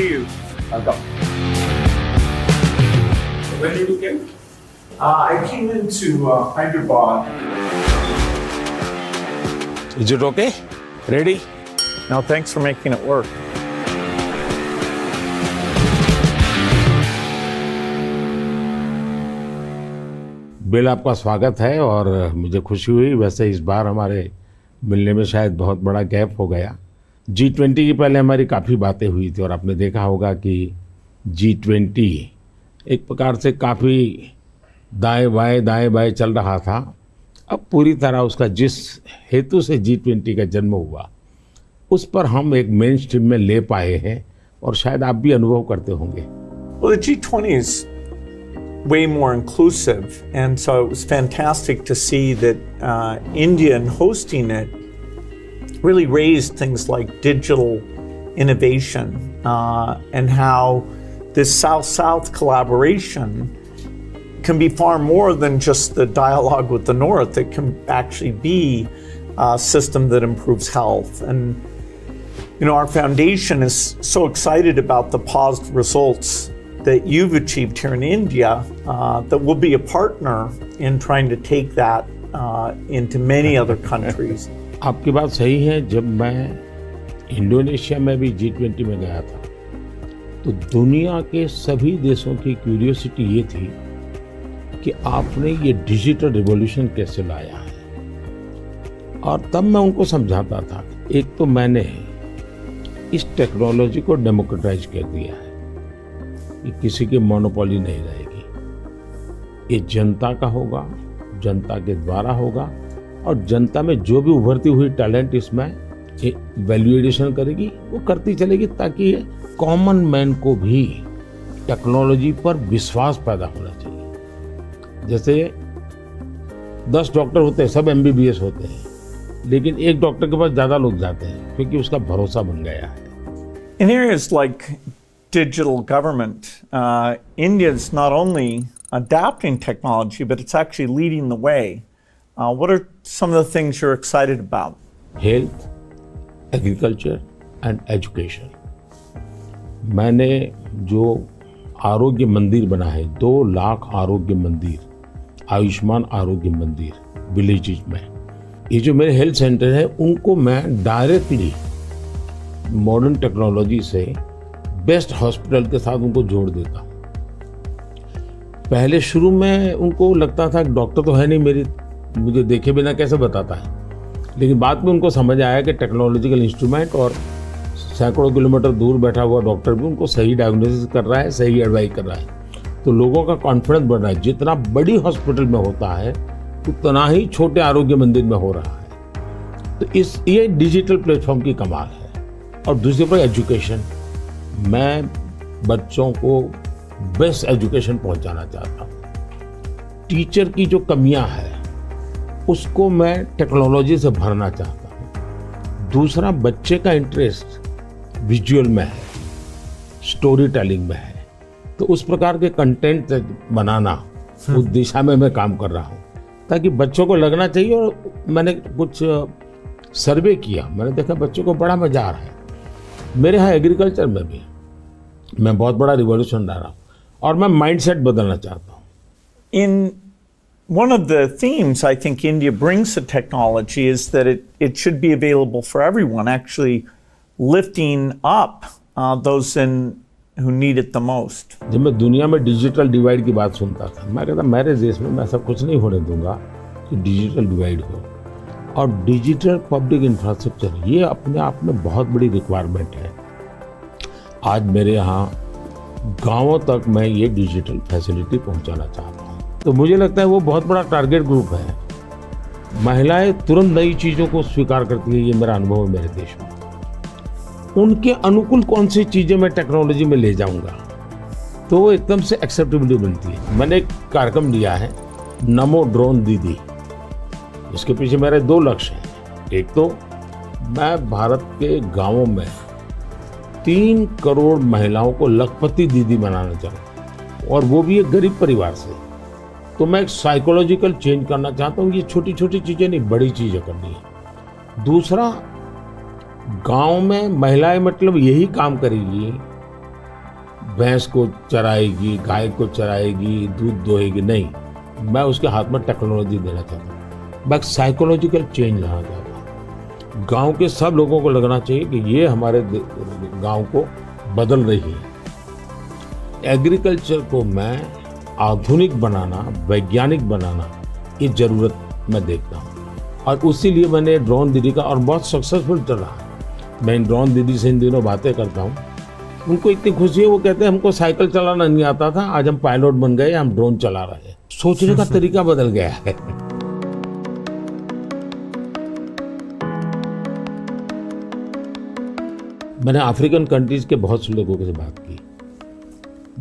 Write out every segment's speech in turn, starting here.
see you. Welcome. When did you get? I came into Hyderabad. Is it okay? Ready? No, thanks for making it work. Bill, आपका स्वागत है और मुझे खुशी हुई। वैसे इस बार हमारे मिलने में शायद बहुत बड़ा गैप हो गया। G20 की पहले हमारी काफ़ी बातें हुई थी और आपने देखा होगा कि G20 एक प्रकार से काफ़ी दाएं बाएं चल रहा था। अब पूरी तरह उसका जिस हेतु से G20 का जन्म हुआ उस पर हम एक मेन स्ट्रीम में ले पाए हैं और शायद आप भी अनुभव करते होंगे। Well, the G20 is way more inclusive, and so it was fantastic to see that India, in hosting it, really raised things like digital innovation and how this South-South collaboration can be far more than just the dialogue with the North. It can actually be a system that improves health. And, you know, our foundation is so excited about the positive results that you've achieved here in India that we'll be a partner in trying to take that into many other countries. आपकी बात सही है। जब मैं Indonesia में भी G20 में गया था तो दुनिया के सभी देशों की क्यूरियोसिटी ये थी कि आपने ये डिजिटल रिवॉल्यूशन कैसे लाया है। और तब मैं उनको समझाता था, एक तो मैंने इस टेक्नोलॉजी को डेमोक्रेटाइज कर दिया है, ये किसी की मोनोपोली नहीं रहेगी, ये जनता का होगा, जनता के द्वारा होगा और जनता में जो भी उभरती हुई टैलेंट इसमें वैल्यूएडिशन करेगी वो करती चलेगी, ताकि कॉमन मैन को भी टेक्नोलॉजी पर विश्वास पैदा होना चाहिए। जैसे 10 डॉक्टर होते हैं, सब MBBS होते हैं, लेकिन एक डॉक्टर के पास ज़्यादा लोग जाते हैं क्योंकि उसका भरोसा बन गया है। In areas like digital government, India is not only adapting technology, but it's actually leading the way. What are some of the things you're excited about? Health, agriculture and education. मैंने जो आरोग्य मंदिर बना है, 2 लाख आरोग्य मंदिर, आयुष्मान आरोग्य मंदिर विलेजेस में, ये जो मेरे हेल्थ सेंटर है उनको मैं डायरेक्टली मॉडर्न टेक्नोलॉजी से बेस्ट हॉस्पिटल के साथ उनको जोड़ देता हूँ। पहले शुरू में उनको लगता था कि डॉक्टर तो है नहीं, मुझे देखे बिना कैसे बताता है, लेकिन बाद में उनको समझ आया कि टेक्नोलॉजिकल इंस्ट्रूमेंट और सैकड़ों किलोमीटर दूर बैठा हुआ डॉक्टर भी उनको सही डायग्नोसिस कर रहा है, सही एडवाइस कर रहा है। तो लोगों का कॉन्फिडेंस बढ़ रहा है। जितना बड़ी हॉस्पिटल में होता है उतना ही छोटे आरोग्य मंदिर में हो रहा है। तो ये डिजिटल प्लेटफॉर्म की कमाल है। और दूसरी पर एजुकेशन, मैं बच्चों को बेस्ट एजुकेशन पहुंचाना चाहता हूँ। टीचर की जो कमियां हैं उसको मैं टेक्नोलॉजी से भरना चाहता हूँ। दूसरा, बच्चे का इंटरेस्ट विजुअल में है, स्टोरी टेलिंग में है, तो उस प्रकार के कंटेंट बनाना, उस दिशा में मैं काम कर रहा हूँ ताकि बच्चों को लगना चाहिए। और मैंने कुछ सर्वे किया, मैंने देखा बच्चों को बड़ा मजा आ रहा है। मेरे यहाँ एग्रीकल्चर में भी मैं बहुत बड़ा रिवॉल्यूशन ला रहा हूँ और मैं माइंडसेट बदलना चाहता हूँ। In one of the themes I think India brings to technology is that it should be available for everyone, actually lifting up those who need it the most. जब मैं दुनिया में डिजिटल डिवाइड की बात सुनता था, मैं कहता मेरे देश में मैं ऐसा कुछ नहीं होने दूंगा कि डिजिटल डिवाइड हो। और डिजिटल पब्लिक इंफ्रास्ट्रक्चर ये अपने आप में बहुत बड़ी रिक्वायरमेंट है। आज मेरे यहाँ गांवों तक मैं ये डिजिटल फैसिलिटी पहुंचाना चाहता हूँ। तो मुझे लगता है वो बहुत बड़ा टारगेट ग्रुप है। महिलाएं तुरंत नई चीज़ों को स्वीकार करती है, ये मेरा अनुभव है मेरे देश में। उनके अनुकूल कौन सी चीज़ें मैं टेक्नोलॉजी में ले जाऊंगा तो वो एकदम से एक्सेप्टेबिलिटी बनती है। मैंने एक कार्यक्रम लिया है, नमो ड्रोन दीदी। इसके पीछे मेरे 2 लक्ष्य हैं। एक तो मैं भारत के गांवों में 3 करोड़ महिलाओं को लखपति दीदी बनाना चाहता हूँ, और वो भी एक गरीब परिवार से। तो मैं एक साइकोलॉजिकल चेंज करना चाहता हूँ। ये छोटी छोटी चीज़ें नहीं, बड़ी चीज़ें करनी है। दूसरा, गांव में महिलाएं मतलब यही काम करेगी भैंस को चराएगी, गाय को चराएगी, दूध दोहेगी, नहीं, मैं उसके हाथ में टेक्नोलॉजी देना चाहता हूँ। मैं साइकोलॉजिकल चेंज लाना चाहता हूँ। गांव के सब लोगों को लगना चाहिए कि ये हमारे गांव को बदल रही है। एग्रीकल्चर को मैं आधुनिक बनाना, वैज्ञानिक बनाना, ये जरूरत मैं देखता हूँ। और उसी लिए मैंने ड्रोन दीदी का, और बहुत सक्सेसफुल चल रहा है। मैं ड्रोन दीदी से इन दिनों बातें करता हूँ, उनको इतनी खुशी है, वो कहते हैं हमको साइकिल चलाना नहीं आता था, आज हम पायलट बन गए, हम ड्रोन चला रहे हैं। सोचने का तरीका बदल गया है। मैंने अफ्रीकन कंट्रीज के बहुत से लोगों से बात की।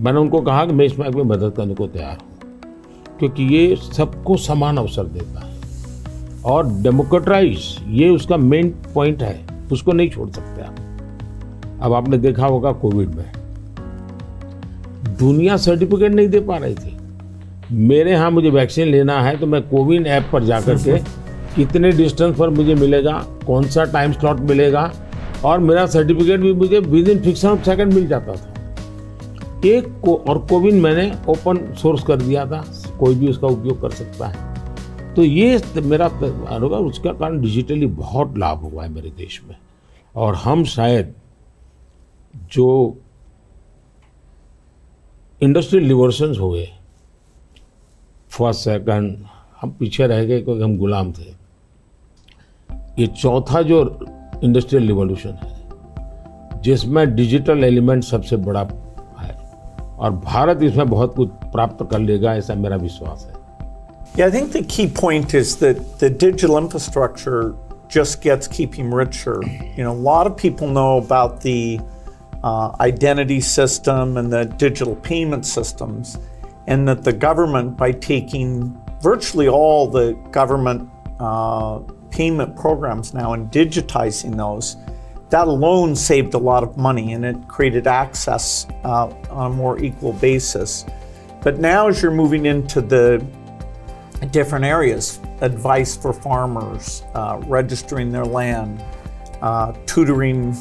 मैंने उनको कहा कि मैं इसमें आपकी मदद करने को तैयार हूँ, क्योंकि ये सबको समान अवसर देता है और डेमोक्रेटाइज, ये उसका मेन पॉइंट है, उसको नहीं छोड़ सकते आप। अब आपने देखा होगा कोविड में दुनिया सर्टिफिकेट नहीं दे पा रही थी। मेरे यहाँ मुझे वैक्सीन लेना है तो मैं कोविन ऐप पर जाकर के कितने डिस्टेंस पर मुझे मिलेगा, कौन सा टाइम स्लॉट मिलेगा, और मेरा सर्टिफिकेट भी मुझे within fraction of second मिल जाता था। और कोविन मैंने ओपन सोर्स कर दिया था, कोई भी उसका उपयोग कर सकता है। तो ये मेरा होगा, उसका कारण डिजिटली बहुत लाभ हुआ है मेरे देश में। और हम शायद जो इंडस्ट्रियल रिवॉल्यूशंस हुए, फर्स्ट सेकंड, हम पीछे रह गए क्योंकि हम गुलाम थे। ये चौथा जो इंडस्ट्रियल रिवॉल्यूशन है, जिसमें डिजिटल एलिमेंट सबसे बड़ा है, और भारत इसमें बहुत कुछ प्राप्त कर लेगा, ऐसा मेरा विश्वास है। Yeah, I think the key point is that the digital infrastructure just gets keeping richer. You know, a lot of people know about the identity system and the digital payment systems, and that the government, by taking virtually all the government payment programs now and digitizing those, that alone saved a lot of money and it created access on a more equal basis. But now as you're moving into the different areas, advice for farmers, registering their land, tutoring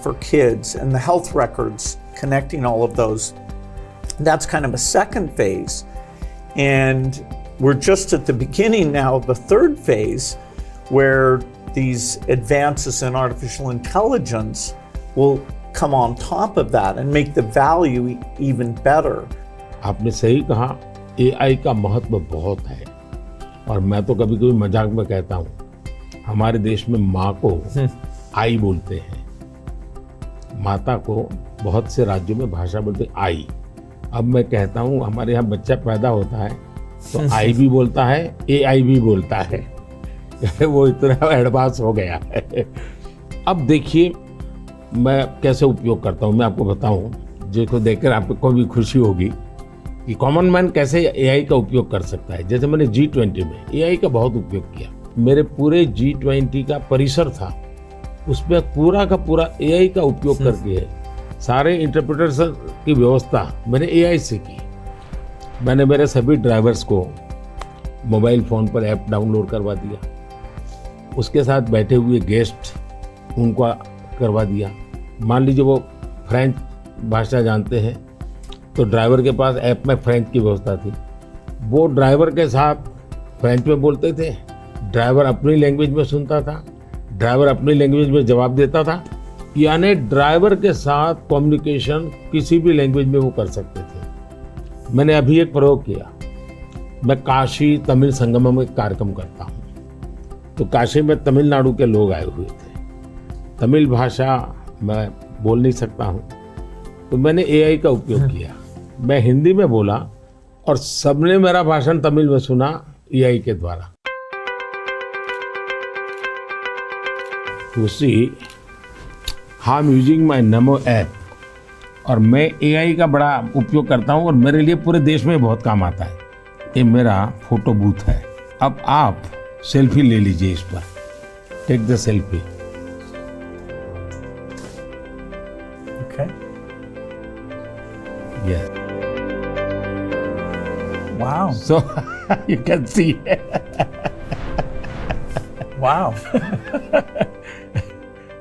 for kids, and the health records, connecting all of those, that's kind of a second phase. And we're just at the beginning now of the third phase, where these advances in artificial intelligence will come on top of that and make the value even better. आपने सही कहा, AI का महत्व बहुत है। और मैं तो कभी कभी मजाक में कहता हूँ, हमारे देश में माँ को आई बोलते हैं, माता को बहुत से राज्यों में भाषा बोलते हैं आई। अब मैं कहता हूँ हमारे यहाँ बच्चा पैदा होता है तो आई भी बोलता है, AI भी बोलता है। वो इतना एडवांस हो गया है। अब देखिए मैं कैसे उपयोग करता हूँ, मैं आपको बताऊँ, जिसको देखकर आपको भी खुशी होगी कि कॉमन मैन कैसे AI का उपयोग कर सकता है। जैसे मैंने G20 में AI का बहुत उपयोग किया। मेरे पूरे G20 का परिसर था, उसमें पूरा का पूरा AI का उपयोग करके सारे इंटरप्रिटेशन की व्यवस्था मैंने AI से की। मैंने मेरे सभी ड्राइवर्स को मोबाइल फ़ोन पर ऐप डाउनलोड करवा दिया, उसके साथ बैठे हुए गेस्ट उनको करवा दिया। मान लीजिए वो फ्रेंच भाषा जानते हैं तो ड्राइवर के पास ऐप में फ्रेंच की व्यवस्था थी, वो ड्राइवर के साथ फ्रेंच में बोलते थे, ड्राइवर अपनी लैंग्वेज में सुनता था, ड्राइवर अपनी लैंग्वेज में जवाब देता था। यानी ड्राइवर के साथ कम्युनिकेशन किसी भी लैंग्वेज में वो कर सकते थे। मैंने अभी एक प्रयोग किया, मैं काशी तमिल संगमम में कार्यक्रम करता हूँ, तो काशी में तमिलनाडु के लोग आए हुए थे, तमिल भाषा मैं बोल नहीं सकता हूँ, तो मैंने AI का उपयोग किया। मैं हिंदी में बोला और सबने मेरा भाषण तमिल में सुना AI के द्वारा। उसी I am using my NaMo app, और मैं AI का बड़ा उपयोग करता हूँ और मेरे लिए पूरे देश में बहुत काम आता है। ये मेरा फोटो बूथ है। अब आप सेल्फी ले लीजिए इस पर, take the selfie. Okay. Yes. Wow. So you can see. Wow.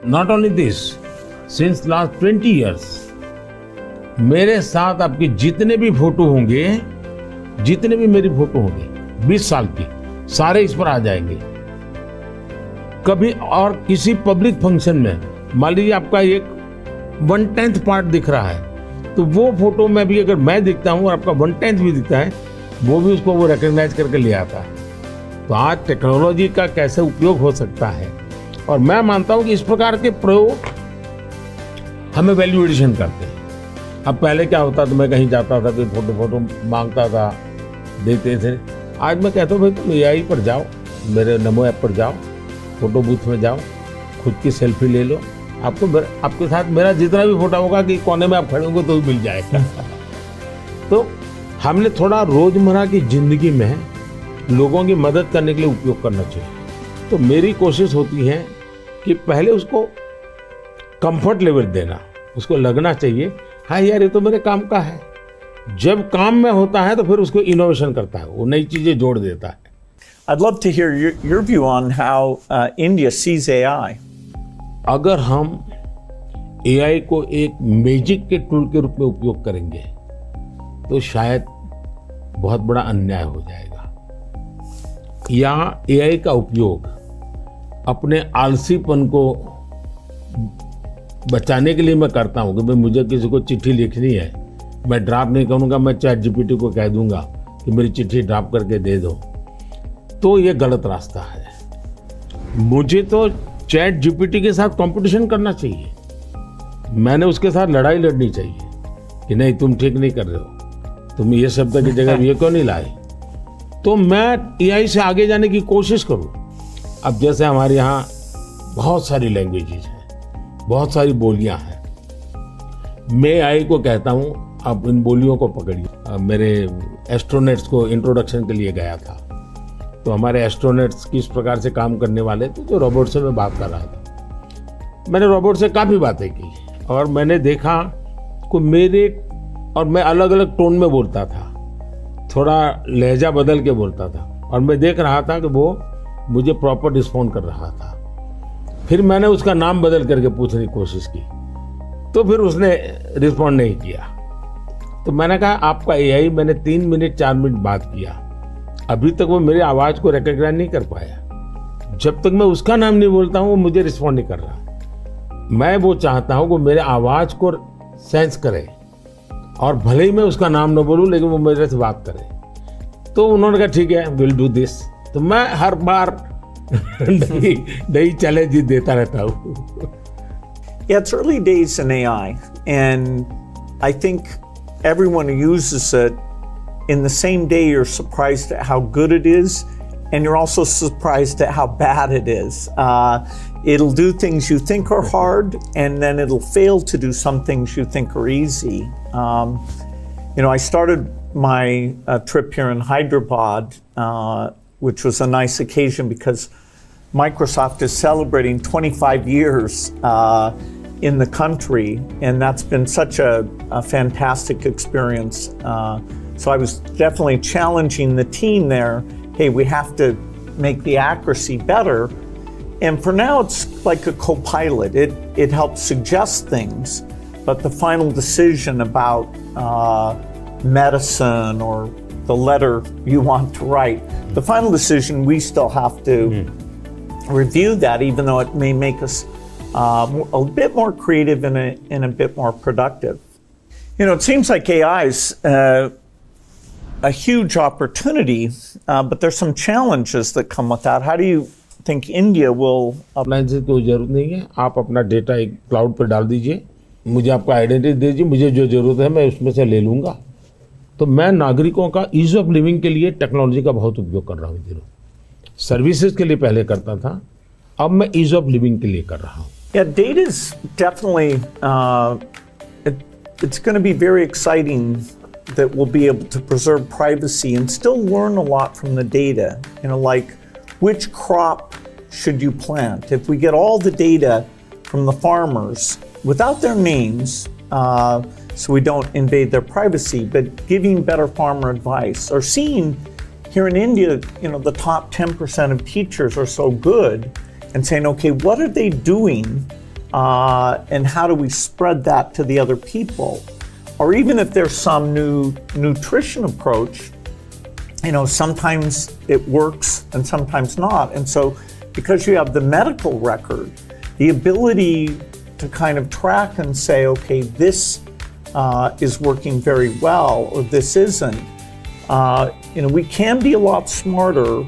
Not only this, since last 20 years, मेरे साथ आपके जितने भी फोटो होंगे, जितने भी मेरी फोटो होंगी 20 साल की, सारे इस पर आ जाएंगे। कभी और किसी पब्लिक फंक्शन में मान लीजिए आपका एक 1/10 पार्ट दिख रहा है, तो वो फोटो में भी अगर मैं दिखता हूँ और आपका 1/10 भी दिखता है, वो भी उसको वो रिकॉग्नाइज करके ले आता है। तो आज टेक्नोलॉजी का कैसे उपयोग हो सकता है, और मैं मानता हूँ कि इस प्रकार के प्रयोग हमें वैल्यू एडिशन करते हैं। अब पहले क्या होता था, मैं कहीं जाता था, कोई फोटो मांगता था, देते थे। आज मैं कहता हूँ भाई तुम AI पर जाओ, मेरे नमो ऐप पर जाओ, फोटो बूथ में जाओ, खुद की सेल्फी ले लो, आपके साथ मेरा जितना भी फोटो होगा कि कोने में आप खड़े होंगे तो मिल जाएगा। तो हमने थोड़ा रोजमर्रा की जिंदगी में लोगों की मदद करने के लिए उपयोग करना चाहिए। तो मेरी कोशिश होती है कि पहले उसको कंफर्ट लेवल देना, उसको लगना चाहिए हाँ यार ये तो मेरे काम का है। जब काम में होता है तो फिर उसको इनोवेशन करता है, वो नई चीजें जोड़ देता है। I'd love to hear your view on how India sees AI. अगर हम AI को एक मैजिक के टूल के रूप में उपयोग करेंगे तो शायद बहुत बड़ा अन्याय हो जाएगा। या AI का उपयोग अपने आलसीपन को बचाने के लिए मैं करता हूँ कि भाई मुझे किसी को चिट्ठी लिखनी है, मैं ड्राफ्ट नहीं करूँगा, मैं ChatGPT को कह दूंगा कि मेरी चिट्ठी ड्राफ्ट करके दे दो, तो ये गलत रास्ता है। मुझे तो ChatGPT के साथ कंपटीशन करना चाहिए, मैंने उसके साथ लड़ाई लड़नी चाहिए कि नहीं तुम ठीक नहीं कर रहे हो, तुम ये शब्द की जगह ये क्यों नहीं लाए, तो मैं AI से आगे जाने की कोशिश करूँ। अब जैसे हमारे यहाँ बहुत सारी लैंग्वेजेज हैं, बहुत सारी बोलियां हैं, मैं AI को कहता हूँ आप इन बोलियों को पकड़िए। मेरे एस्ट्रोनॉट्स को इंट्रोडक्शन के लिए गया था, तो हमारे एस्ट्रोनॉट्स किस प्रकार से काम करने वाले थे, तो रोबोट से मैं बात कर रहा था। मैंने रोबोट से काफ़ी बातें की और मैंने देखा कि मैं अलग अलग टोन में बोलता था, थोड़ा लहजा बदल के बोलता था, और मैं देख रहा था कि वो मुझे प्रॉपर रिस्पॉन्ड कर रहा था। फिर मैंने उसका नाम बदल करके पूछने की कोशिश की, तो फिर उसने रिस्पॉन्ड नहीं किया। तो मैंने कहा आपका AI, मैंने 3 मिनट 4 मिनट बात किया, अभी तक वो मेरी आवाज़ को रिकॉग्नाइज नहीं कर पाया। जब तक मैं उसका नाम नहीं बोलता हूँ वो मुझे रिस्पॉन्ड नहीं कर रहा। मैं वो चाहता हूँ कि मेरे आवाज़ को सेंस करे, और भले ही मैं उसका नाम न बोलूँ लेकिन वो मेरे से बात करे। तो उन्होंने कहा ठीक है, विल डू दिस। तो मैं हर बार नई चैलेंज देता रहता हूँ। Yeah, it's early days in AI, and I think everyone who uses it, in the same day you're surprised at how good it is, and you're also surprised at how bad it is. It'll do things you think are hard, and then it'll fail to do some things you think are easy. I started my trip here in Hyderabad, which was a nice occasion because Microsoft is celebrating 25 years in the country, and that's been such a fantastic experience. So I was definitely challenging the team there. Hey, we have to make the accuracy better. And for now, it's like a co-pilot. It helps suggest things, but the final decision about medicine or the letter you want to write, the final decision, we still have to review that, even though it may make us a bit more creative and a bit more productive. It seems like AI is a huge opportunity, but there's some challenges that come with that. How do you think India will? Online से कोई जरूरत नहीं है, आप अपना data एक cloud पर डाल दीजिए, मुझे आपका आइडेंटिटी दीजिए, मुझे जो जरूरत है मैं उसमें से ले लूँगा। तो मैं नागरिकों का ईज ऑफ लिविंग के लिए टेक्नोलॉजी का बहुत उपयोग कर रहा हूँ। दिनों सर्विसेज के लिए पहले करता था, अब मैं ईज ऑफ लिविंग के लिए कर रहा हूँ। Yeah, data is definitely, it's going to be very exciting that we'll be able to preserve privacy and still learn a lot from the data. Like which crop should you plant? If we get all the data from the farmers without their names, so we don't invade their privacy, but giving better farmer advice, or seeing here in India, the top 10% of teachers are so good, and saying, okay, what are they doing, and how do we spread that to the other people? or even if there's some new nutrition approach, sometimes it works and sometimes not. And so because you have the medical record, the ability to kind of track and say, okay, this is working very well or this isn't, we can be a lot smarter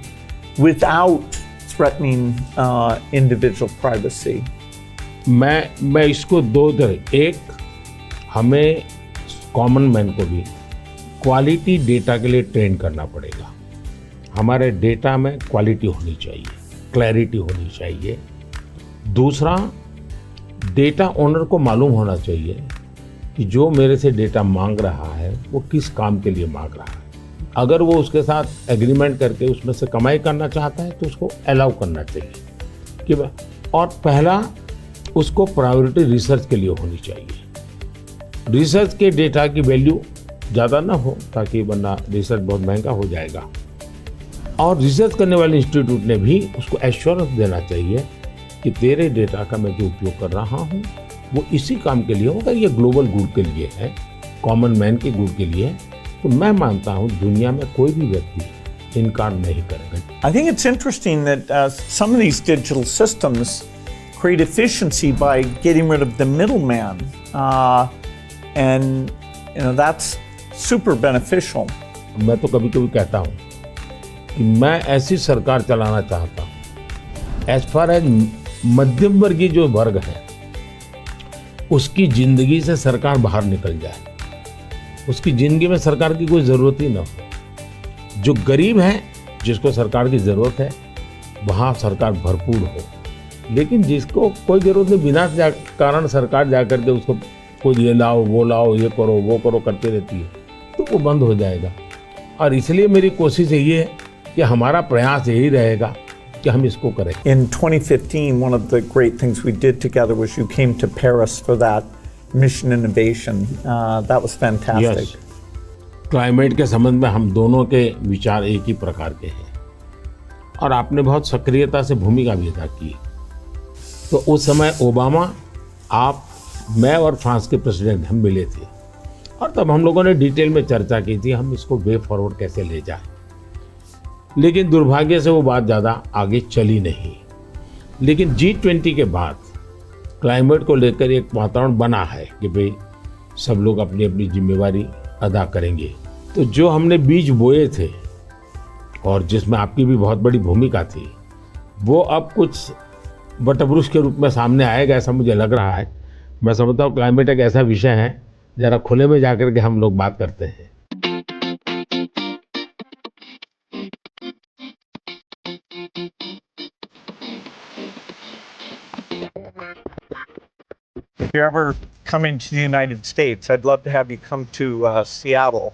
without threatening individual privacy. मैं इसको दो तरह, एक हमें common man को भी quality data के लिए ट्रेन करना पड़ेगा. हमारे डेटा में क्वालिटी होनी चाहिए, क्लैरिटी होनी चाहिए. दूसरा, डेटा ओनर को मालूम होना चाहिए कि जो मेरे से डेटा मांग रहा है वो किस काम के लिए मांग रहा है. अगर वो उसके साथ एग्रीमेंट करके उसमें से कमाई करना चाहता है तो उसको अलाउ करना चाहिए कि और पहला उसको प्रायोरिटी रिसर्च के लिए होनी चाहिए. रिसर्च के डेटा की वैल्यू ज़्यादा ना हो ताकि वरना रिसर्च बहुत महंगा हो जाएगा. और रिसर्च करने वाले इंस्टीट्यूट ने भी उसको एश्योरेंस देना चाहिए कि तेरे डेटा का मैं जो उपयोग कर रहा हूँ वो इसी काम के लिए होगा, ये ग्लोबल गुड के लिए है, कॉमन मैन के गुड के लिए. तो मैं मानता हूँ दुनिया में कोई भी व्यक्ति इनकार नहीं करेगा. I think it's interesting that some of these digital systems create efficiency by getting rid of the middleman, and that's super beneficial. मैं तो कभी कभी कहता हूँ कि मैं ऐसी सरकार चलाना चाहता हूँ एज फार एज मध्यम वर्गीय जो वर्ग है उसकी जिंदगी से सरकार बाहर निकल जाए, उसकी जिंदगी में सरकार की कोई ज़रूरत ही ना हो. जो गरीब है जिसको सरकार की ज़रूरत है वहाँ सरकार भरपूर हो, लेकिन जिसको कोई ज़रूरत नहीं बिना कारण सरकार जा कर के उसको कोई ये लाओ वो लाओ ये करो वो करो करती रहती है तो वो बंद हो जाएगा. और इसलिए मेरी कोशिश यही है कि हमारा प्रयास यही रहेगा कि हम इसको करें. In 2015, one of the great things we did together was you came to Paris for that mission innovation. That was fantastic. Yes. Climate के संबंध में हम दोनों के विचार एक ही प्रकार के हैं और आपने बहुत सक्रियता से भूमिका भी अदा की. तो उस समय ओबामा, आप, मैं और फ्रांस के प्रेसिडेंट हम मिले थे और तब हम लोगों ने डिटेल में चर्चा की थी हम इसको वे फॉरवर्ड कैसे ले जाएं. लेकिन दुर्भाग्य से वो बात ज़्यादा आगे चली नहीं. लेकिन G20 के बाद क्लाइमेट को लेकर एक वातावरण बना है कि भाई सब लोग अपनी अपनी जिम्मेवारी अदा करेंगे. तो जो हमने बीज बोए थे और जिसमें आपकी भी बहुत बड़ी भूमिका थी वो अब कुछ वटवृक्ष के रूप में सामने आएगा ऐसा मुझे लग रहा है. मैं समझता हूँ क्लाइमेट एक ऐसा विषय है जरा खुले में जाकर के हम लोग बात करते हैं. If you're ever coming to the United States, I'd love to have you come to Seattle.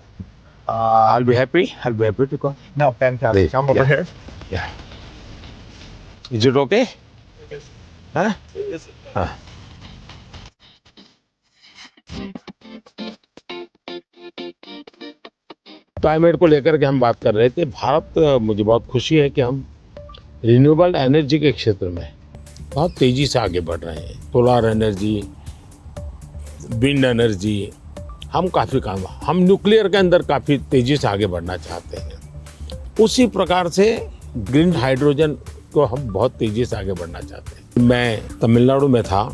I'll be happy to come. No, fantastic. Come over here. Yeah. Is it okay? Huh? Yes. Climate को लेकर के हम बात कर रहे थे. भारत, मुझे बहुत खुशी है कि हम रिन्यूएबल एनर्जी के क्षेत्र में बहुत तेज़ी से आगे बढ़ रहे हैं. सोलर एनर्जी, विंड एनर्जी, हम काफ़ी काम, हम न्यूक्लियर के अंदर काफ़ी तेज़ी से आगे बढ़ना चाहते हैं. उसी प्रकार से ग्रीन हाइड्रोजन को हम बहुत तेज़ी से आगे बढ़ना चाहते हैं. मैं तमिलनाडु में था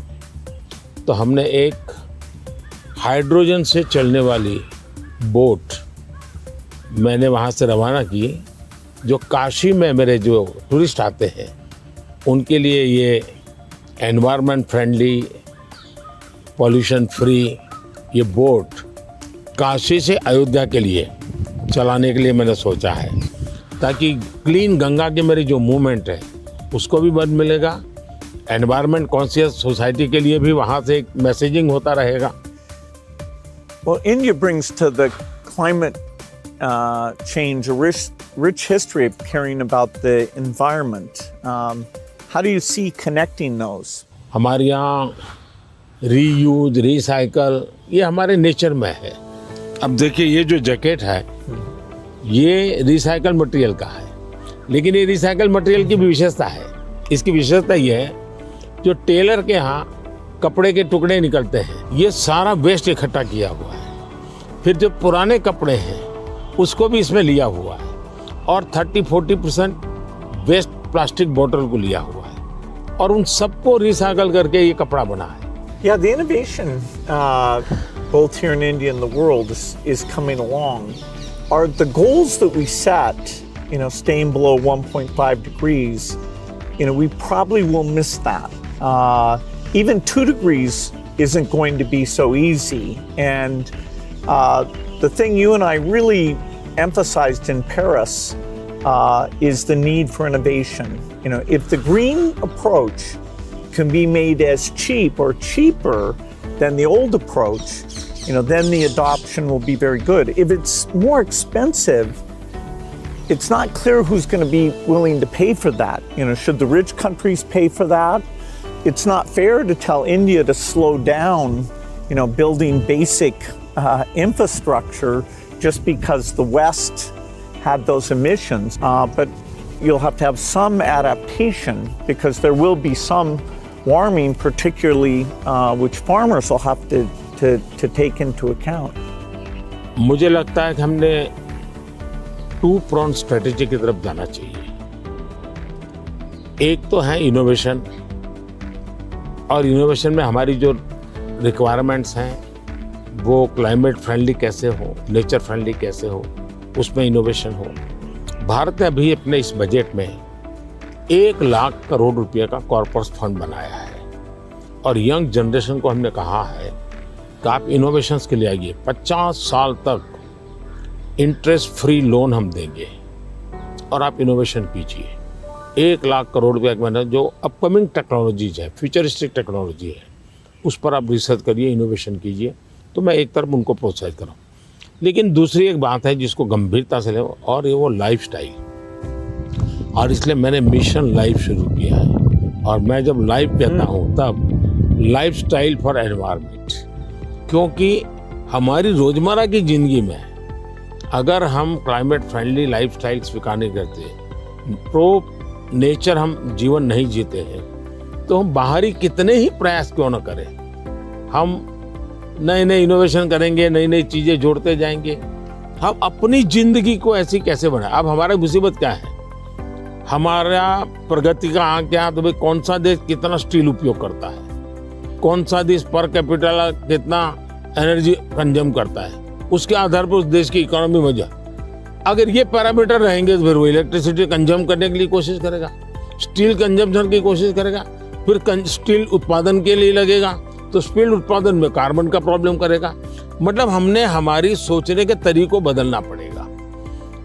तो हमने एक हाइड्रोजन से चलने वाली बोट मैंने वहाँ से रवाना की जो काशी में मेरे जो टूरिस्ट आते हैं उनके लिए ये एनवायरनमेंट फ्रेंडली, पॉल्यूशन फ्री ये बोट काशी से अयोध्या के लिए चलाने के लिए मैंने सोचा है ताकि क्लीन गंगा की मेरी जो मूवमेंट है उसको भी मदद मिलेगा. एनवायरनमेंट कॉन्शियस सोसाइटी के लिए भी वहाँ से एक मैसेजिंग होता रहेगा. Well, India brings to the climate change a rich history of caring about the environment. How do you see connecting those? हमारे यहाँ रीयूज, रिसाइकल ये हमारे नेचर में है. अब देखिए ये जो जैकेट है ये रिसाइकल मटेरियल का है, लेकिन ये रिसाइकल मटेरियल की भी विशेषता है. इसकी विशेषता ये है जो टेलर के यहाँ कपड़े के टुकड़े निकलते हैं ये सारा वेस्ट इकट्ठा किया हुआ है फिर जो पुराने कपड़े हैं उसको भी इसमें लिया हुआ है और 30-40% वेस्ट प्लास्टिक बोतल को लिया हुआ है और उन सबको रिसाइकल करके ये कपड़ा बना है। Yeah, the innovation, both here in India and the world, is coming along. Are the goals that we set, staying below 1.5 degrees, we probably will miss that. Even 2 degrees isn't going to be so easy. And the thing you and I really emphasized in Paris is the need for innovation. If the green approach can be made as cheap or cheaper than the old approach, then the adoption will be very good. If it's more expensive, it's not clear who's going to be willing to pay for that. Should the rich countries pay for that? It's not fair to tell India to slow down, building basic infrastructure just because the West had those emissions. But you'll have to have some adaptation because there will be some warming, particularly which farmers will have to take into account. मुझे लगता है कि हमने 2-pronged strategy की तरफ जाना चाहिए। एक तो है इनोवेशन और इनोवेशन में हमारी जो रिक्वायरमेंट्स हैं वो क्लाइमेट फ्रेंडली कैसे हो, नेचर फ्रेंडली कैसे हो, उसमें इनोवेशन हो। भारत ने अभी अपने इस बजट में 1 लाख करोड़ रुपए का कॉर्पस फंड बनाया है और यंग जनरेशन को हमने कहा है कि आप इनोवेशंस के लिए आइए। 50 साल तक इंटरेस्ट फ्री लोन हम देंगे और आप इनोवेशन कीजिए। 1 लाख करोड़ रुपए का मैंने जो अपकमिंग टेक्नोलॉजीज है, फ्यूचरिस्टिक टेक्नोलॉजी है, उस पर आप रिसर्च करिए, इनोवेशन कीजिए। तो मैं एक तरफ उनको प्रोत्साहित करूँ, लेकिन दूसरी एक बात है जिसको गंभीरता से ले और ये वो लाइफस्टाइल, और इसलिए मैंने मिशन लाइफ शुरू किया है। और मैं जब लाइफ कहता हूँ तब लाइफस्टाइल फॉर एनवायरनमेंट, क्योंकि हमारी रोजमर्रा की जिंदगी में अगर हम क्लाइमेट फ्रेंडली लाइफस्टाइल स्वीकार नहीं करते, प्रो नेचर हम जीवन नहीं जीते हैं, तो हम बाहरी कितने ही प्रयास क्यों न करें, हम नए नए इनोवेशन करेंगे, नई नई चीजें जोड़ते जाएंगे, हम अपनी जिंदगी को ऐसी कैसे बनाए। अब हमारा मुसीबत क्या है, हमारा प्रगति का आंक क्या, तो भाई कौन सा देश कितना स्टील उपयोग करता है, कौन सा देश पर कैपिटल कितना एनर्जी कंज्यूम करता है, उसके आधार पर उस देश की इकोनॉमी में जा। अगर ये पैरामीटर रहेंगे तो फिर वो इलेक्ट्रिसिटी कंज्यूम करने के लिए कोशिश करेगा, स्टील कंजम्पशन की कोशिश करेगा, फिर स्टील उत्पादन के लिए लगेगा, तो स्टील उत्पादन में कार्बन का प्रॉब्लम करेगा। मतलब हमने हमारी सोचने के तरीकों बदलना पड़ेगा।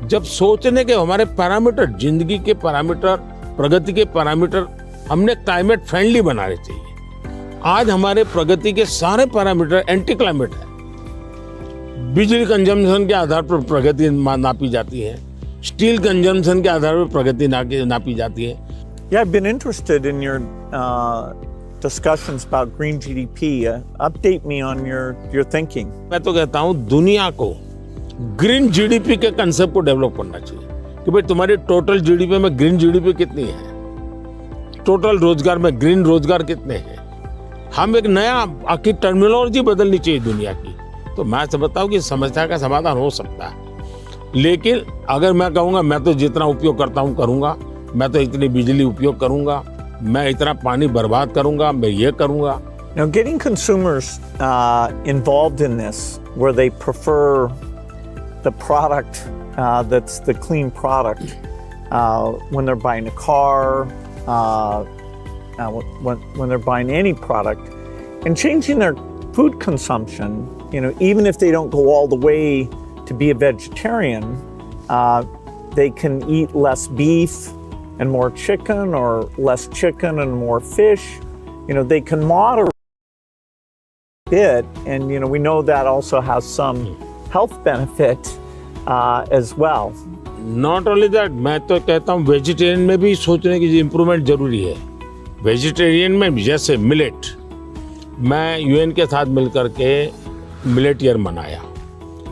जब सोचने के हमारे पैरामीटर, जिंदगी के पैरामीटर, प्रगति के पैरामीटर हमने क्लाइमेट फ्रेंडली बनाने चाहिए। आज हमारे प्रगति के सारे पैरामीटर एंटी क्लाइमेट है। बिजली कंजम्पशन के आधार पर प्रगति नापी जाती है, स्टील कंजम्पशन के आधार पर प्रगति नापी जाती है। Yeah, I've been interested in your discussions about green GDP. Update me on your thinking. मैं तो कहता हूँ दुनिया को ग्रीन जीडीपी के कंसेप्ट को डेवलप करना चाहिए कि भाई तुम्हारी टोटल जीडीपी में ग्रीन जीडीपी कितनी है, टोटल रोजगार में ग्रीन रोजगार कितने हैं। हम एक नया आखिर टर्मिनोलॉजी बदलनी चाहिए दुनिया की। तो मैं समझता हूँ कि समस्या का समाधान हो सकता है, लेकिन अगर मैं कहूँगा मैं तो जितना उपयोग करता हूँ करूँगा, मैं तो इतनी बिजली उपयोग करूँगा, मैं इतना पानी बर्बाद करूँगा, मैं ये करूँगा। Now, getting consumers involved in this, where they prefer the product that's the clean product when they're buying a car, when they're buying any product, and changing their food consumption. Even if they don't go all the way to be a vegetarian, they can eat less beef and more chicken, or less chicken and more fish. They can moderate a bit, and we know that also has some health benefit as well. Not only that, मैं तो कहता हूँ vegetarian में भी सोचने की improvement जरूरी है। वेजिटेरियन में जैसे मिलेट, मैं यूएन के साथ मिलकर के मिलेट ईयर मनाया।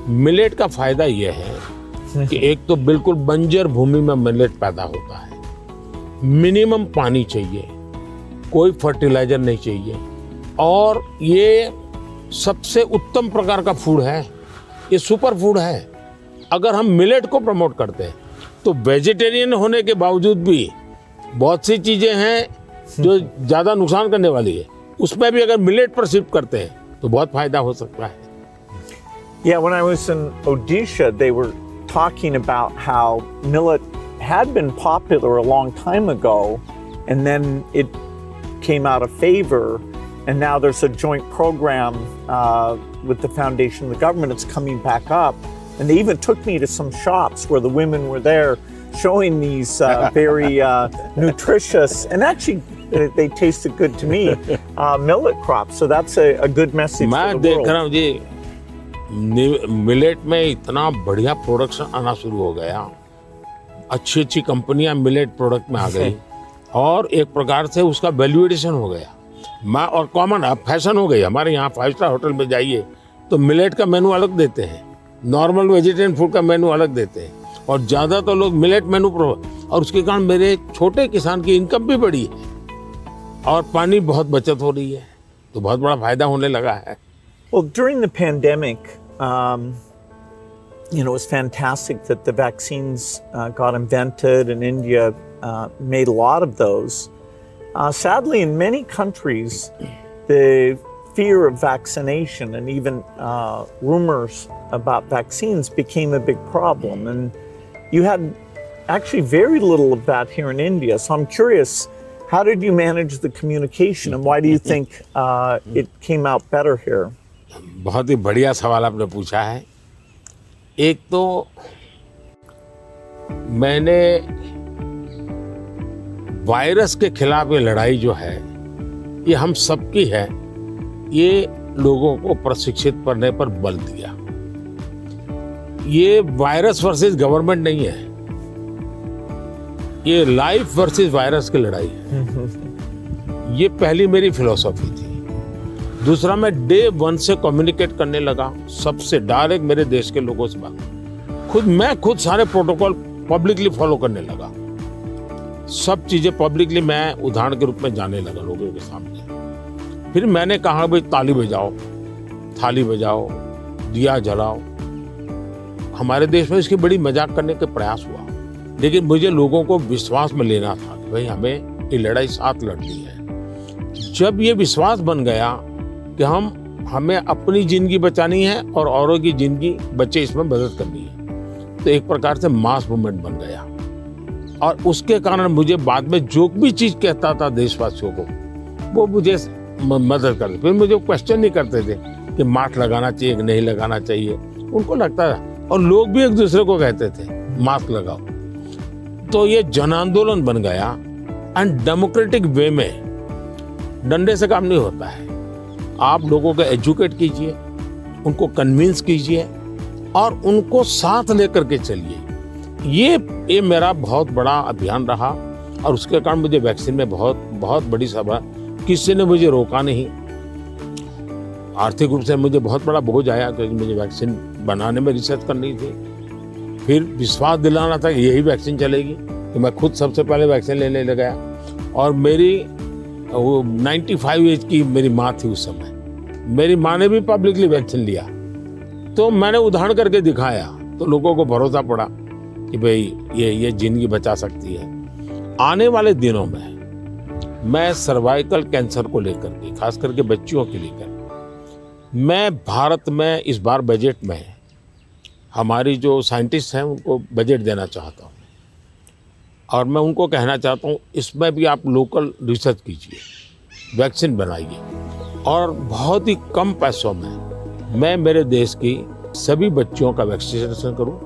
मिलेट का फायदा यह है कि एक तो बिल्कुल बंजर भूमि में मिलेट पैदा होता है, मिनिमम पानी चाहिए, कोई फर्टिलाइजर नहीं चाहिए, और ये सबसे उत्तम प्रकार का फूड है। ये सुपर फूड है। अगर हम मिलेट को प्रमोट करते हैं तो वेजिटेरियन होने के बावजूद भी बहुत सी चीजें हैं जो ज्यादा नुकसान करने वाली है, उसमें भी अगर मिलेट पर शिफ्ट करते हैं तो बहुत फायदा हो सकता है। Yeah, when I was in Odisha, they were talking about how millet had been popular a long time ago, and then it came out of favor, and now there's a joint program with the foundation and the government. It's coming back up, and they even took me to some shops where the women were there showing these very nutritious, and actually they tasted good to me, millet crops. So that's a good message मैं for the देख world. रहा हूँ जी, millet में इतना बढ़िया production आना शुरू हो गया, अच्छी अच्छी कंपनियां मिलेट प्रोडक्ट में आ गई और एक प्रकार से उसका वैल्यू एडिशन हो गया। मैं और कॉमन अब फैशन हो गई। हमारे यहाँ 5 स्टार होटल में जाइए तो मिलेट का मेनू अलग देते हैं, नॉर्मल वेजिटेरियन फूड का मेनू अलग देते हैं, और ज़्यादातर लोग मिलेट मेनू और उसके कारण मेरे छोटे किसान की इनकम भी बढ़ी है और पानी बहुत बचत हो रही है, तो बहुत बड़ा फायदा होने लगा है। Well, during the pandemic, it was fantastic that the vaccines got invented, and India made a lot of those. Sadly, in many countries, the fear of vaccination and even rumors about vaccines became a big problem. And you had actually very little of that here in India. So I'm curious, how did you manage the communication, and why do you think it came out better here? बहुत ही बढ़िया सवाल आपने पूछा है। एक तो मैंने virus के खिलाफ ये लड़ाई जो है ये हम सबकी है, ये लोगों को प्रशिक्षित करने पर बल दिया। ये वायरस वर्सेस गवर्नमेंट नहीं है, ये लाइफ वर्सेस वायरस की लड़ाई है। ये पहली मेरी फिलॉसफी थी। दूसरा, मैं डे 1 से कम्युनिकेट करने लगा सबसे डायरेक्ट मेरे देश के लोगों से बात। मैं खुद सारे प्रोटोकॉल पब्लिकली फॉलो करने लगा, सब चीजें पब्लिकली मैं उदाहरण के रूप में जाने लगा लोगों के सामने। फिर मैंने कहा भाई ताली बजाओ, थाली बजाओ, दिया जलाओ। हमारे देश में इसकी बड़ी मजाक करने के प्रयास हुआ, लेकिन मुझे लोगों को विश्वास में लेना था कि भाई हमें ये लड़ाई साथ लड़नी है। जब ये विश्वास बन गया कि हमें अपनी जिंदगी बचानी है और औरों की जिंदगी बचे इसमें मदद करनी है, तो एक प्रकार से मास मूवमेंट बन गया। और उसके कारण मुझे बाद में जो भी चीज कहता था देशवासियों को, वो मुझे मदद करते। फिर मुझे क्वेश्चन नहीं करते थे कि मास्क लगाना चाहिए कि नहीं लगाना चाहिए, उनको लगता था। और लोग भी एक दूसरे को कहते थे मास्क लगाओ। तो ये जन आंदोलन बन गया। एंड डेमोक्रेटिक वे में डंडे से काम नहीं होता है। आप लोगों को एजुकेट कीजिए, उनको कन्विंस कीजिए और उनको साथ लेकर के चलिए। ये मेरा बहुत बड़ा अभियान रहा और उसके कारण मुझे वैक्सीन में बहुत बड़ी सभा, किसी ने मुझे रोका नहीं। आर्थिक रूप से मुझे बहुत बड़ा बोझ आया क्योंकि मुझे वैक्सीन बनाने में रिसर्च करनी थी। फिर विश्वास दिलाना था कि यही वैक्सीन चलेगी, तो मैं खुद सबसे पहले वैक्सीन लेने लग गया। और मेरी 95 एज की मेरी माँ थी उस समय, मेरी माँ ने भी पब्लिकली वैक्सीन लिया, तो मैंने उदाहरण करके दिखाया, तो लोगों को भरोसा पड़ा कि भाई ये जिंदगी बचा सकती है। आने वाले दिनों में मैं सर्वाइकल कैंसर को लेकर के, खास करके बच्चियों के लेकर, मैं भारत में इस बार बजट में हमारी जो साइंटिस्ट हैं उनको बजट देना चाहता हूँ और मैं उनको कहना चाहता हूँ इसमें भी आप लोकल रिसर्च कीजिए, वैक्सीन बनाइए और बहुत ही कम पैसों में मैं मेरे देश की सभी बच्चियों का वैक्सीनेशन करूँ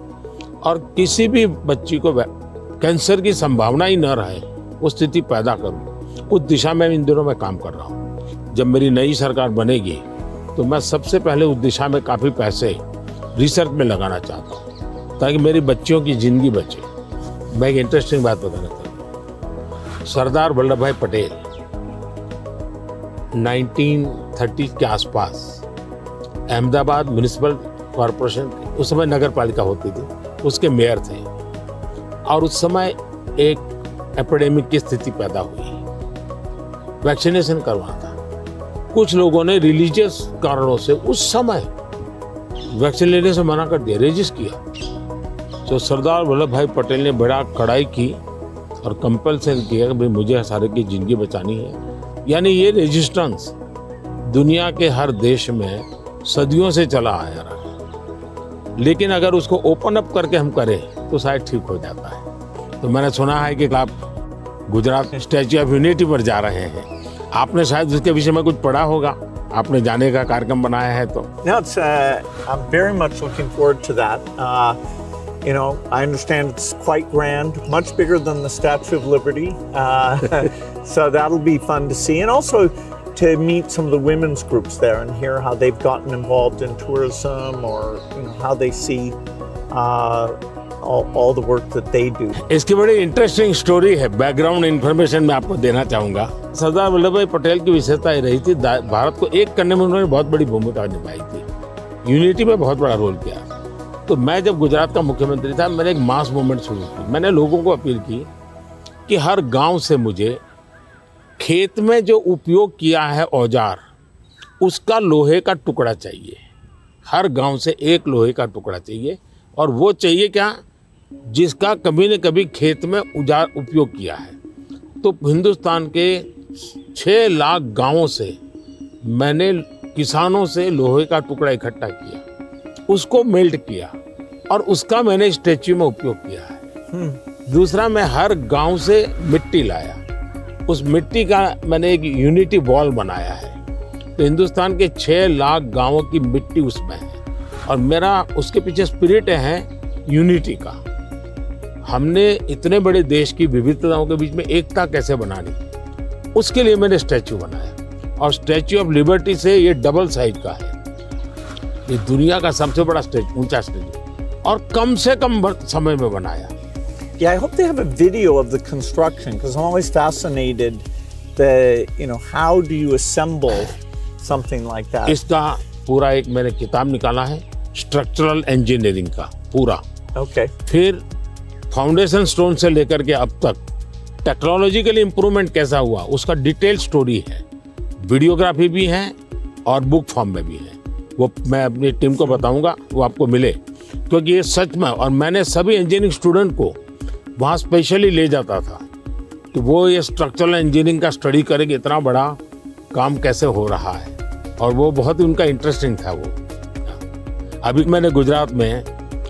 और किसी भी बच्ची को कैंसर की संभावना ही न रहे वो स्थिति पैदा करूँ। उस दिशा में इन दिनों मैं काम कर रहा हूँ। जब मेरी नई सरकार बनेगी तो मैं सबसे पहले उस दिशा में काफ़ी पैसे रिसर्च में लगाना चाहता हूँ ताकि मेरी बच्चियों की जिंदगी बचे। मैं एक इंटरेस्टिंग बात बताना चाहता हूँ। सरदार वल्लभ भाई पटेल 1930 के आसपास अहमदाबाद म्युनिसिपल कॉरपोरेशन, उस समय नगर पालिका होती थी, उसके मेयर थे और उस समय एक एपिडेमिक की स्थिति पैदा हुई। वैक्सीनेशन करवाना था। कुछ लोगों ने रिलीजियस कारणों से उस समय वैक्सीन लेने से मना कर दिया, रेजिस्ट किया। तो सरदार वल्लभ भाई पटेल ने बड़ा कड़ाई की और कंपल्सन किया कि भाई मुझे सारे की जिंदगी बचानी है। यानी ये रेजिस्टेंस दुनिया के हर देश में सदियों से चला आ रहा है, लेकिन अगर उसको ओपन अप करके हम करें तो शायद ठीक हो जाता है। तो मैंने सुना है कि आप गुजरात में स्टैच्यू ऑफ यूनिटी पर जा रहे हैं, आपने शायद उसके विषय में कुछ पढ़ा होगा, आपने जाने का कार्यक्रम बनाया है तो। No, I'm very much looking forward to that. You know, I understand it's quite grand, much bigger than the Statue of Liberty. So that'll be fun to see. And also to meet some of the women's groups there and hear how they've gotten involved in tourism or, you know, how they see all the work that they do. इसकी बड़ी interesting story है, background information मैं आपको देना चाहूँगा। सरदार वल्लभ भाई पटेल की विशेषता ये रही थी, भारत को एक करने में उन्होंने बहुत बड़ी भूमिका निभाई थी, यूनिटी में बहुत बड़ा रोल किया। तो मैं जब गुजरात का मुख्यमंत्री था, मैंने एक मास मूवमेंट शुरू की। मैंने लोगों को अपील की कि हर गांव से मुझे खेत में जो उपयोग किया है औजार, उसका लोहे का टुकड़ा चाहिए। हर गांव से एक लोहे का टुकड़ा चाहिए, और वो चाहिए क्या, जिसका कभी न कभी खेत में औजार उपयोग किया है। तो हिंदुस्तान के 6 लाख गांवों से मैंने किसानों से लोहे का टुकड़ा इकट्ठा किया, उसको मेल्ट किया और उसका मैंने स्टैच्यू में उपयोग किया है। दूसरा, मैं हर गांव से मिट्टी लाया, उस मिट्टी का मैंने एक यूनिटी वॉल बनाया है। तो हिंदुस्तान के 6 लाख गांवों की मिट्टी उसमें है, और मेरा उसके पीछे स्पिरिट है यूनिटी का। हमने इतने बड़े देश की विविधताओं के बीच में एकता कैसे बनानी, उसके लिए मैंने स्टैच्यू बनाया। और स्टैच्यू ऑफ लिबर्टी से ये डबल साइज का है, ये दुनिया का सबसे बड़ा ऊंचा स्टैच्यू, और कम से कम समय में बनाया। Yeah, I hope they have a video of the construction because I'm always fascinated how do you assemble something like that? इसका पूरा एक मैंने किताब निकाला है, स्ट्रक्चरल इंजीनियरिंग का पूरा। Okay. फिर फाउंडेशन स्टोन से लेकर के अब तक टेक्नोलॉजिकल इम्प्रूवमेंट कैसा हुआ, उसका डिटेल स्टोरी है, वीडियोग्राफी भी है और बुक फॉर्म में भी है। वो मैं अपनी टीम को बताऊंगा, वो आपको मिले, क्योंकि ये सच में, और मैंने सभी इंजीनियरिंग स्टूडेंट को वहाँ स्पेशली ले जाता था कि वो ये स्ट्रक्चरल इंजीनियरिंग का स्टडी करेंगे, इतना बड़ा काम कैसे हो रहा है, और वो बहुत ही उनका इंटरेस्टिंग था। वो अभी मैंने गुजरात में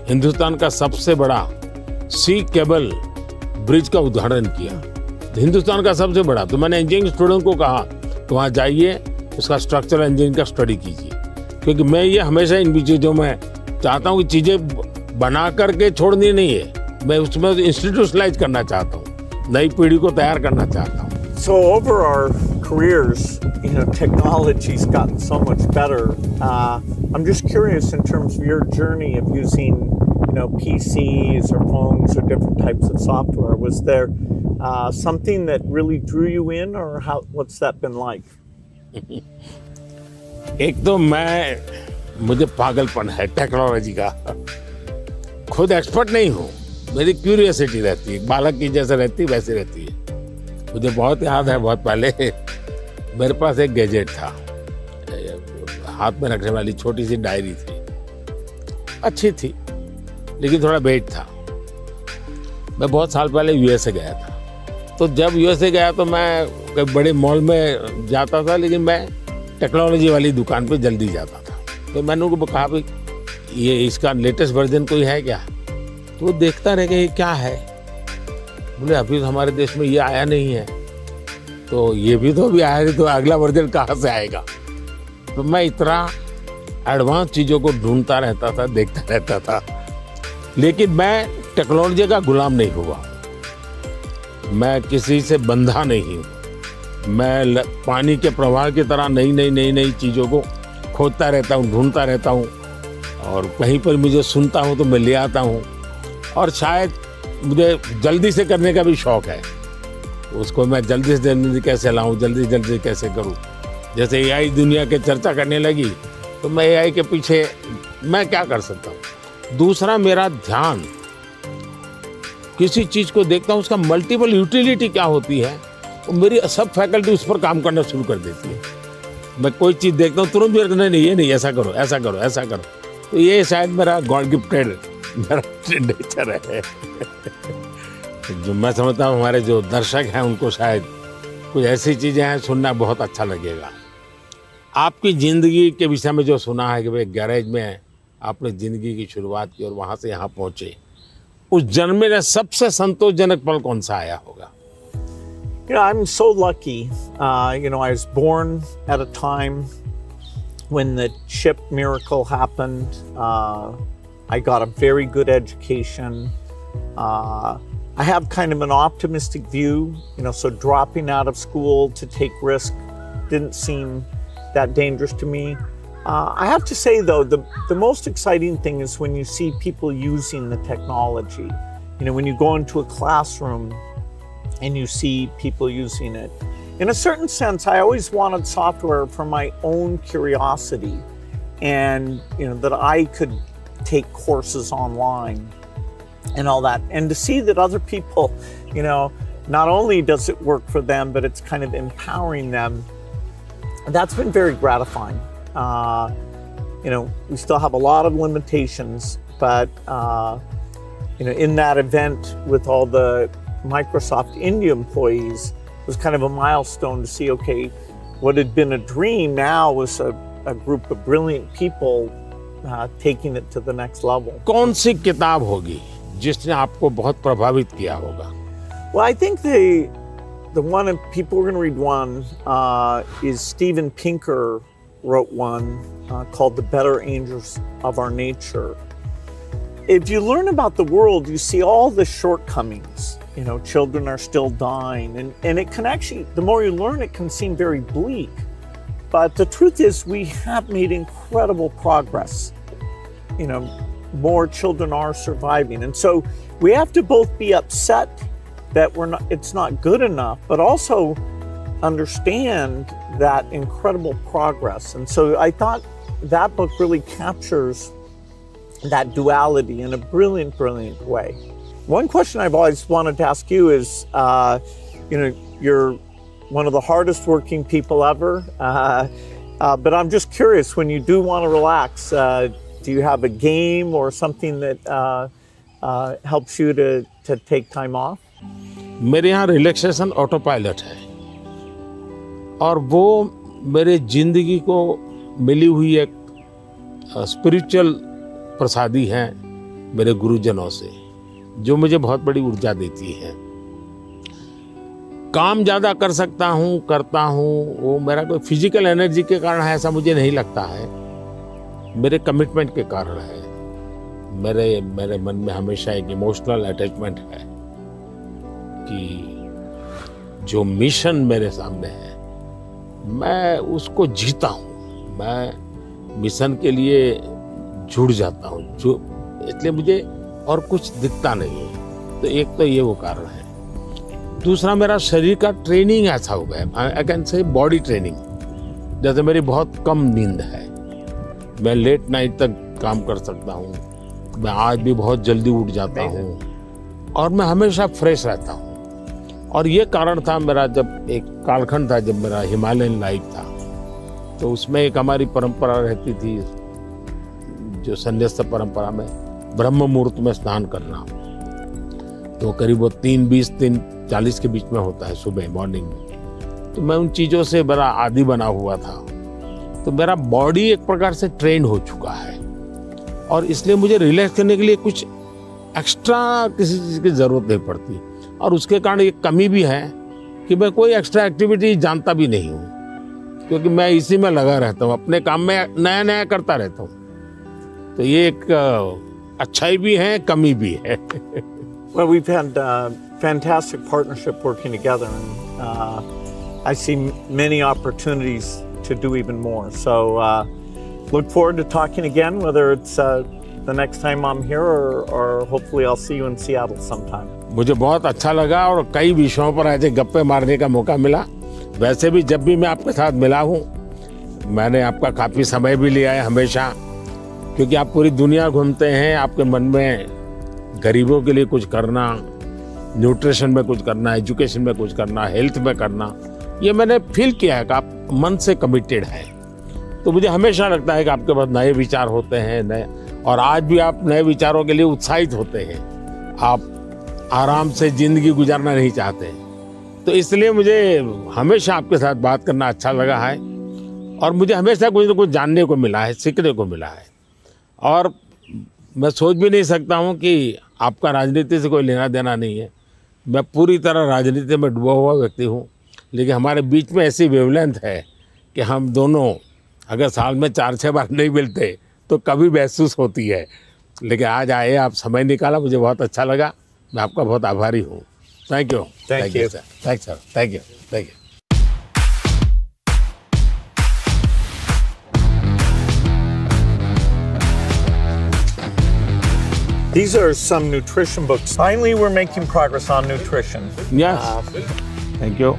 हिंदुस्तान का सबसे बड़ा सी केबल ब्रिज का उद्घाटन किया, हिंदुस्तान का सबसे बड़ा। तो मैंने इंजीनियरिंग स्टूडेंट को कहा तो वहाँ जाइए, उसका स्ट्रक्चरल इंजीनियरिंग का स्टडी कीजिए, क्योंकि मैं ये हमेशा इन चीज़ों में चाहता हूँ कि चीज़ें बना करके छोड़नी नहीं है, मैं उसमें इंस्टीट्यूशनलाइज करना चाहता हूँ, नई पीढ़ी को तैयार करना चाहता हूँ। So over our careers, technology's gotten so much better. I'm just curious in terms of your journey of using, PCs or phones or different types of software. Was there something that really drew you in, or what's that been like? एक तो मुझे पागलपन है technology का, खुद expert नहीं हूँ, मेरी क्यूरियोसिटी रहती है, बालक की जैसे रहती है वैसे रहती है। मुझे बहुत याद है, बहुत पहले मेरे पास एक गैजेट था, हाथ में रखने वाली छोटी सी डायरी थी, अच्छी थी लेकिन थोड़ा वेट था। मैं बहुत साल पहले यूएसए गया था, तो जब यूएसए गया तो मैं कई बड़े मॉल में जाता था, लेकिन मैं टेक्नोलॉजी वाली दुकान पे जल्दी जाता था। तो मैंने उनको कहा भाई ये इसका लेटेस्ट वर्जन कोई है क्या, तो वो देखता रह गया ये क्या है, बोले अभी तो हमारे देश में ये आया नहीं है, तो ये भी तो अभी आया नहीं, तो अगला वर्जन कहाँ से आएगा। तो मैं इतना एडवांस चीज़ों को ढूंढता रहता था, देखता रहता था, लेकिन मैं टेक्नोलॉजी का गुलाम नहीं हुआ, मैं किसी से बंधा नहीं हूँ। मैं पानी के प्रवाह की तरह नई चीज़ों को खोजता रहता हूँ, ढूंढता रहता हूँ, और कहीं पर मुझे सुनता हूँ तो मैं ले आता हूँ। और शायद मुझे जल्दी से करने का भी शौक़ है, उसको मैं जल्दी से जल्दी कैसे लाऊं, जल्दी कैसे करूं। जैसे एआई दुनिया के चर्चा करने लगी तो मैं एआई के पीछे मैं क्या कर सकता हूं। दूसरा, मेरा ध्यान किसी चीज़ को देखता हूं, उसका मल्टीपल यूटिलिटी क्या होती है, और मेरी सब फैकल्टी उस पर काम करना शुरू कर देती है। मैं कोई चीज़ देखता हूँ तुरंत मेरे को नहीं ये नहीं, ऐसा करो, तो ये शायद मेरा गॉड गिफ्टेड मेरा नेचर है। जो मैं समझता हूँ हमारे जो दर्शक हैं उनको शायद कुछ ऐसी चीज़ें हैं सुनना बहुत अच्छा लगेगा। आपकी ज़िंदगी के विषय में जो सुना है कि भाई गैरेज में आपने ज़िंदगी की शुरुआत की और वहाँ से यहाँ पहुँचे, उस जन्म में सबसे संतोषजनक पल कौन सा आया होगा? You know, I'm so lucky. I was born at a time when the chip miracle happened. I got a very good education. I have kind of an optimistic view, so dropping out of school to take risk didn't seem that dangerous to me. I have to say, though, the most exciting thing is when you see people using the technology. When you go into a classroom and you see people using it. In a certain sense, I always wanted software for my own curiosity and, that I could take courses online and all that. And to see that other people, not only does it work for them, but it's kind of empowering them, that's been very gratifying. We still have a lot of limitations, but, in that event with all the Microsoft India employees, it was kind of a milestone to see, okay, what had been a dream now was a group of brilliant people taking it to the next level. कौन सी किताब होगी जिसने आपको बहुत प्रभावित किया होगा? Well, I think the one, and people are going to read one, is Steven Pinker wrote one called The Better Angels of Our Nature. If you learn about the world, you see all the shortcomings. Children are still dying. And it can actually, the more you learn, it can seem very bleak. But the truth is, we have made incredible progress. More children are surviving. And so we have to both be upset that it's not good enough, but also understand that incredible progress. And so I thought that book really captures that duality in a brilliant, brilliant way. One question I've always wanted to ask you is, you're one of the hardest working people ever, but I'm just curious, when you do want to relax, do you have a game or something that helps you to take time off? मेरे यहाँ relaxation auto pilot है और वो मेरे जिंदगी को मिली हुई एक स्पिरिचुअल प्रसादी है मेरे गुरुजनों से, जो मुझे बहुत बड़ी ऊर्जा देती है। काम ज़्यादा कर सकता हूँ, करता हूँ, वो मेरा कोई फिजिकल एनर्जी के कारण है ऐसा मुझे नहीं लगता है, मेरे कमिटमेंट के कारण है। मेरे मन में हमेशा एक इमोशनल अटैचमेंट है कि जो मिशन मेरे सामने है मैं उसको जीता हूँ, मैं मिशन के लिए जुड़ जाता हूँ, इसलिए मुझे और कुछ दिखता नहीं है। तो एक तो ये वो कारण है। दूसरा, मेरा शरीर का ट्रेनिंग ऐसा हो गया, I can say body training. जैसे मेरी बहुत कम नींद है, मैं लेट नाइट तक काम कर सकता हूँ, मैं आज भी बहुत जल्दी उठ जाता हूँ और मैं हमेशा फ्रेश रहता हूँ। और ये कारण था मेरा, जब एक कालखंड था जब मेरा हिमालयन लाइफ था, तो उसमें एक हमारी परंपरा रहती थी, जो संन्यास परंपरा में ब्रह्म मुहूर्त में स्नान करना, तो करीब 3:20 3:40 के बीच में होता है सुबह मॉर्निंग में। तो मैं उन चीज़ों से बड़ा आदी बना हुआ था, तो मेरा बॉडी एक प्रकार से ट्रेंड हो चुका है और इसलिए मुझे रिलैक्स करने के लिए कुछ एक्स्ट्रा किसी चीज़ की ज़रूरत नहीं पड़ती। और उसके कारण एक कमी भी है कि मैं कोई एक्स्ट्रा एक्टिविटी जानता भी नहीं हूँ, क्योंकि मैं इसी में लगा रहता हूँ, अपने काम में नया नया करता रहता हूँ। तो ये एक अच्छाई भी है, कमी भी है। Well, we've had fantastic partnership working together, and I see many opportunities to do even more. So look forward to talking again, whether it's the next time I'm here or hopefully I'll see you in Seattle sometime. मुझे बहुत अच्छा लगा और कई विषयों पर ऐसे गप्पे मारने का मौका मिला। वैसे भी जब भी मैं आपके साथ मिला हूँ, मैंने आपका काफ़ी समय भी लिया है हमेशा, क्योंकि आप पूरी दुनिया घूमते हैं, आपके मन में गरीबों के लिए कुछ करना, न्यूट्रिशन में कुछ करना, एजुकेशन में कुछ करना, हेल्थ में करना, ये मैंने फील किया है कि आप मन से कमिटेड हैं। तो मुझे हमेशा लगता है कि आपके पास नए विचार होते हैं नए, और आज भी आप नए विचारों के लिए उत्साहित होते हैं। आप आराम से ज़िंदगी गुजारना नहीं चाहते, तो इसलिए मुझे हमेशा आपके साथ बात करना अच्छा लगा है, और मुझे हमेशा कुछ न कुछ जानने को मिला है, सीखने को मिला है। और मैं सोच भी नहीं सकता हूँ कि आपका राजनीति से कोई लेना देना नहीं है। मैं पूरी तरह राजनीति में डूबा हुआ व्यक्ति हूँ, लेकिन हमारे बीच में ऐसी वेवलेंथ है कि हम दोनों अगर साल में 4-6 बार नहीं मिलते तो कभी महसूस होती है। लेकिन आज आए, आप समय निकाला, मुझे बहुत अच्छा लगा। मैं आपका बहुत आभारी हूँ। Thank you. Thank you. Sir. Thank sir. Thank you. Thank you. These are some nutrition books. Finally, we're making progress on nutrition. Yes. Thank you.